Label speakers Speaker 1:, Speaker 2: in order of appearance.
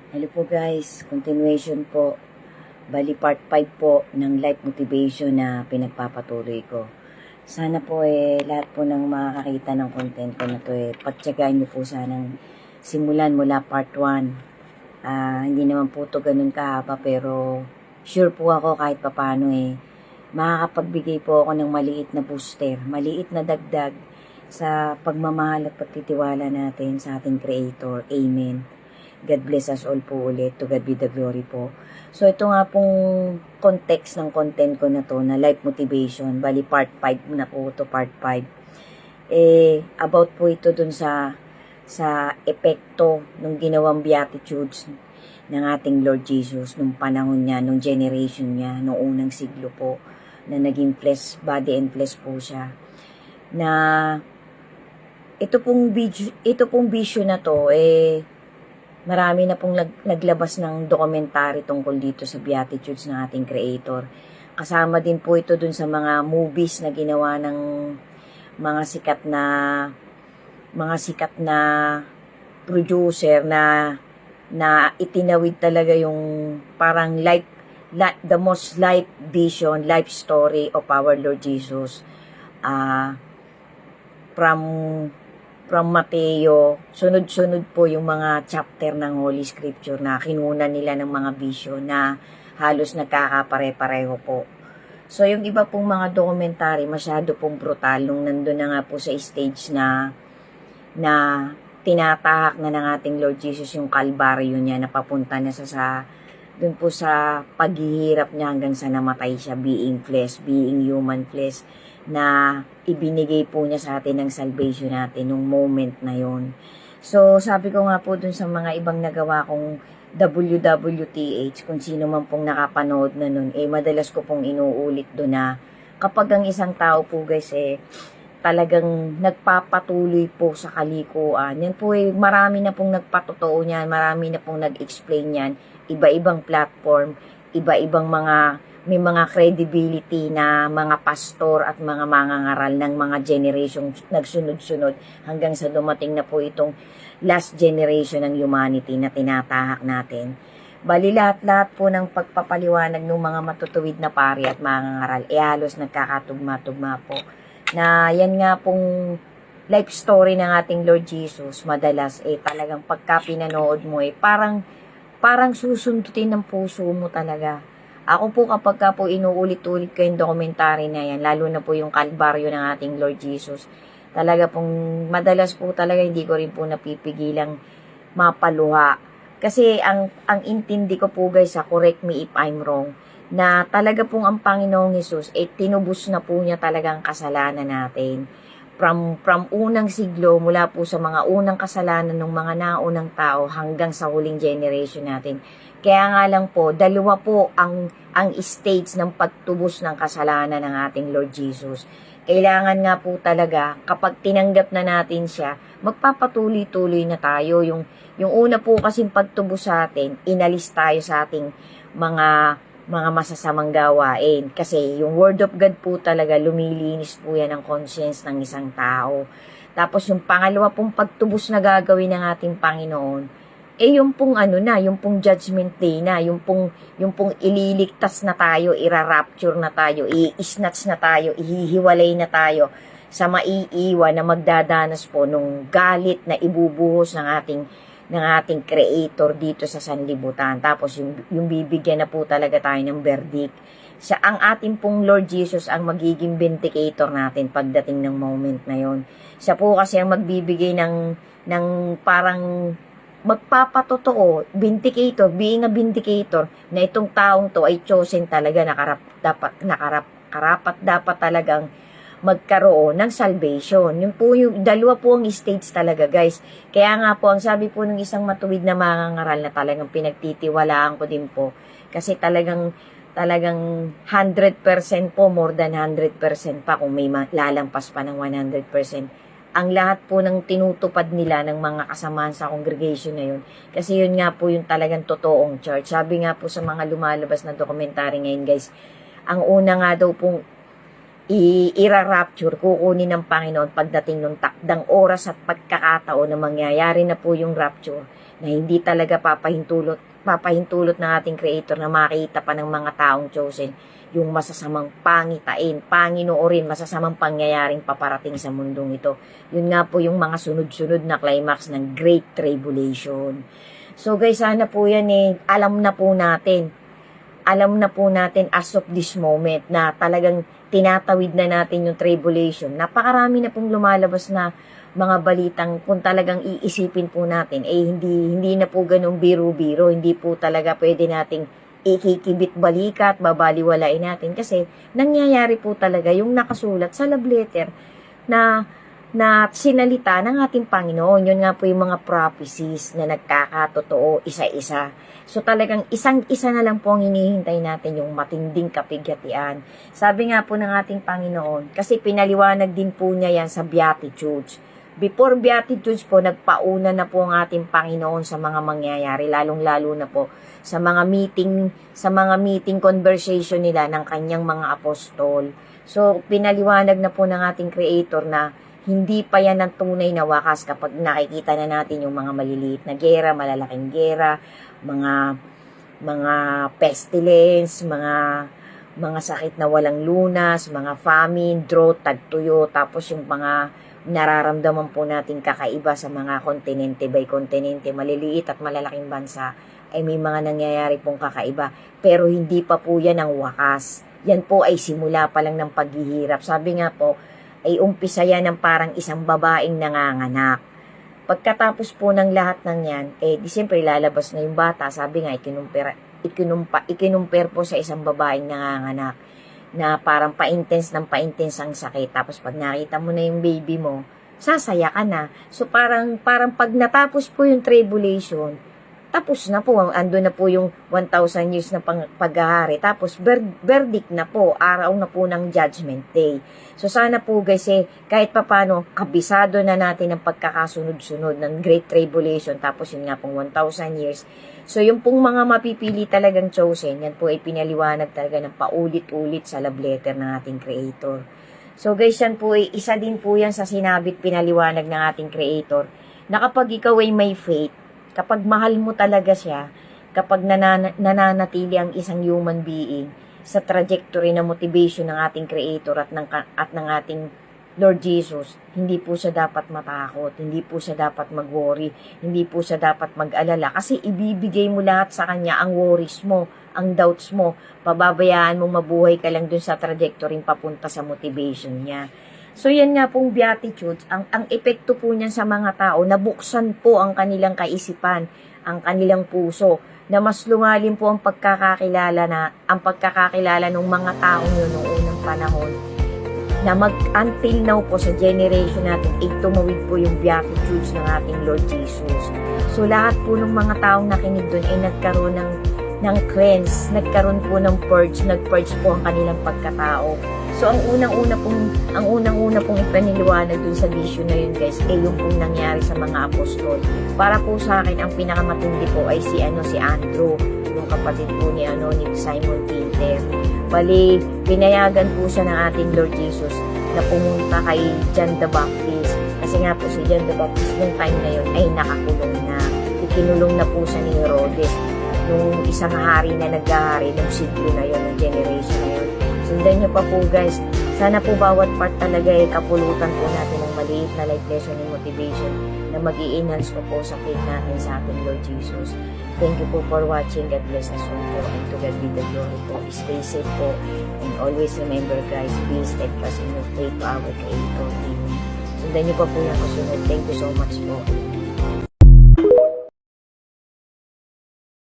Speaker 1: Hello po guys, continuation po. Bali part 5 po ng life motivation na pinagpapatuloy ko. Sana po lahat po ng makakakita ng content ko na to pagtyagaan nyo po sanang simulan mula part 1. Hindi naman po to ganun kahaba pero sure po ako kahit papano makakapagbigay po ako ng maliit na booster, maliit na dagdag sa pagmamahal at pagtitiwala natin sa ating Creator. Amen. God bless us all po ulit. To God be the glory po. So, ito nga pong context ng content ko na to, na life motivation. Bali, part 5 na po to, part 5. About po ito dun sa epekto ng ginawang beatitudes ng ating Lord Jesus nung panahon niya, nung generation niya, nung unang siglo po, na naging flesh, body and flesh po siya. Na ito pong video na to, marami na pong naglabas ng documentary tungkol dito sa Beatitudes ng ating Creator. Kasama din po ito dun sa mga movies na ginawa ng mga sikat na producer na itinawid talaga yung parang the most life vision, life story of our Lord Jesus. From Mateo, sunod-sunod po yung mga chapter ng Holy Scripture na kinuna nila ng mga vision na halos nagkakapare-pareho po. So, yung iba pong mga dokumentary, masyado pong brutal nung nandun na nga po sa stage na tinatahak na ng ating Lord Jesus yung kalbaryo niya, na papunta na dun po sa paghihirap niya hanggang sa namatay siya, being flesh, being human flesh, na ibinigay po niya sa atin ng salvation natin nung moment na yon. So, sabi ko nga po dun sa mga ibang nagawa kong WWTH, kung sino man pong nakapanood na nun, madalas ko pong inuulit doon na kapag ang isang tao po guys talagang nagpapatuloy po sa kalikuan, yan po marami na pong nagpatotoo niyan, marami na pong nag-explain yan, iba-ibang platform, iba-ibang may mga credibility na mga pastor at mga mangangaral ng mga generation nagsunod-sunod hanggang sa dumating na po itong last generation ng humanity na tinatahak natin. Bali lahat-lahat po ng pagpapaliwanag ng mga matutuwid na pari at mangangaral halos nagkakatugma-tugma po. Na yan nga pong life story ng ating Lord Jesus, madalas talagang pagka pinanood mo parang susundutin ng puso mo talaga. Ako po kapag po inuulit-ulit ko yung dokumentary na yan, lalo na po yung kalbaryo ng ating Lord Jesus, talaga pong madalas po talaga hindi ko rin po napipigilang mapaluha. Kasi ang intindi ko po guys, correct me if I'm wrong, na talaga pong ang Panginoong Jesus tinubos na po niya talagang kasalanan natin. From unang siglo, mula po sa mga unang kasalanan ng mga naunang tao hanggang sa huling generation natin. Kaya nga lang po, dalawa po ang stage ng pagtubos ng kasalanan ng ating Lord Jesus. Kailangan nga po talaga, kapag tinanggap na natin siya, magpapatuloy-tuloy na tayo. Yung una po kasing pagtubos sa atin, inalis tayo sa ating mga masasamang gawain. Kasi yung Word of God po talaga, lumilinis po yan ang conscience ng isang tao. Tapos yung pangalawa pong pagtubos na gagawin ng ating Panginoon, yung pong yung pong judgment day na, yung pong ililigtas na tayo, irarapture na tayo, i-snatch na tayo, ihihiwalay na tayo sa maiiwan na magdadanas po nung galit na ibubuhos ng ating Creator dito sa sanlibutan. Tapos yung bibigyan na po talaga tayo ng verdict. Siya ang ating pong Lord Jesus ang magiging vindicator natin pagdating ng moment na yon. Siya po kasi ang magbibigay ng parang magpapatotoo, vindicator, being a vindicator, na itong taong to ay chosen talaga, dapat talagang magkaroon ng salvation. Yun po yung dalawa po ang stage talaga guys. Kaya nga po ang sabi po ng isang matuwid na mangangaral na talagang pinagtitiwalaan ko din po. Kasi talagang 100% po, more than 100% pa kung may lalampas pa ng 100%. Ang lahat po ng tinutupad nila ng mga kasamahan sa congregation na yun. Kasi yun nga po yung talagang totoong church. Sabi nga po sa mga lumalabas na dokumentary ngayon guys, ang una nga daw pong i-rapture, kukunin ng Panginoon pagdating ng takdang oras at pagkakataon na mangyayari na po yung rapture. na hindi talaga papahintulot ng ating Creator na makita pa ng mga taong chosen yung masasamang pangitain, panginoorin, masasamang pangyayaring paparating sa mundong ito. Yun nga po yung mga sunod-sunod na climax ng Great Tribulation. So guys, sana po yan alam na po natin as of this moment na talagang tinatawid na natin yung tribulation. Napakarami na pong lumalabas na mga balitang kung talagang iisipin po natin, hindi na po ganun biro-biro, hindi po talaga pwede nating ikikibit balikat, babaliwalain natin kasi nangyayari po talaga yung nakasulat sa love letter na sinalita ng ating Panginoon. Yun nga po yung mga prophecies na nagkakatotoo isa-isa. So talagang isang-isa na lang po ang hinihintay natin, yung matinding kapighatian. Sabi nga po ng ating Panginoon, kasi pinaliwanag din po niya yan sa Beatitudes. Before Beatitudes po, nagpauna na po ang ating Panginoon sa mga mangyayari, lalong-lalo na po sa mga meeting conversation nila ng kanyang mga apostol. So, pinaliwanag na po ng ating Creator na hindi pa yan ang tunay na wakas kapag nakikita na natin yung mga maliliit na gera, malalaking gera, mga pestilence, mga sakit na walang lunas, mga famine, drought, tagtuyo, tapos yung mga nararamdaman po natin kakaiba sa mga kontinente by kontinente, maliliit at malalaking bansa, ay may mga nangyayari pong kakaiba. Pero hindi pa po yan ang wakas. Yan po ay simula pa lang ng paghihirap. Sabi nga po, ay umpisa yan ng parang isang babaeng nanganganak. Pagkatapos po ng lahat ng yan, di siyempre lalabas na yung bata. Sabi nga, ikinumpir po sa isang babaeng nanganganak na parang pa-intense ang sakit. Tapos pag nakita mo na yung baby mo, sasaya ka na. So parang pag natapos po yung tribulation, tapos na po, ando na po yung 1,000 years na paghahari. Tapos, verdict na po, araw na po ng Judgment Day. So, sana po guys, kahit papano, kabisado na natin ang pagkakasunod-sunod ng Great Tribulation. Tapos, yun nga pong 1,000 years. So, yung pong mga mapipili talagang chosen, yan po ay pinaliwanag talaga ng paulit-ulit sa love letter ng ating Creator. So, guys, yan po ay isa din po yan sa sinabit pinaliwanag ng ating Creator, na kapag ikaw ay may faith, kapag mahal mo talaga siya, kapag nananatili ang isang human being sa trajectory na motivation ng ating Creator at ng ating Lord Jesus, hindi po siya dapat matakot, hindi po siya dapat mag-worry, hindi po siya dapat mag-alala, kasi ibibigay mo lahat sa Kanya ang worries mo, ang doubts mo, pababayaan mo mabuhay ka lang dun sa trajectory papunta sa motivation niya. So, yan nga pong Beatitudes, ang epekto po niyan sa mga tao, nabuksan po ang kanilang kaisipan, ang kanilang puso, na mas lumalim po ang pagkakakilala ng mga taong yun noong unang panahon, na until now po sa generation natin, ay tumawid po yung Beatitudes ng ating Lord Jesus. So, lahat po ng mga taong nakinig doon ay nagkaroon ng cleanse, nagkaroon po ng purge, nag-purge po ang kanilang pagkatao. So, ang unang-una pong ipiniliwanag dun sa vision na yun, guys, ay yung pong nangyari sa mga apostol. Para po sa akin, ang pinakamatindi po ay si Andrew, yung kapatid po ni Simon Peter. Bali, pinayagan po siya ng ating Lord Jesus na pumunta kay John the Baptist. Kasi nga po si John the Baptist nung time na yun ay nakakulong na. Ikinulong na po siya ni Herodes, nung isang hari na naghahari ng siglo na yun, ng generation na yun. Sundan nyo pa po guys. Sana po bawat part talaga kapulutan po natin ng maliit na life lesson and motivation na mag-i-enhance po sa faith natin sa ating Lord Jesus. Thank you po for watching. God bless us all po. And to God be the glory po. Stay safe po. And always remember guys, be steadfast in your faith to our Creator. Sundan nyo pa po yung kasunod. Thank you so much po.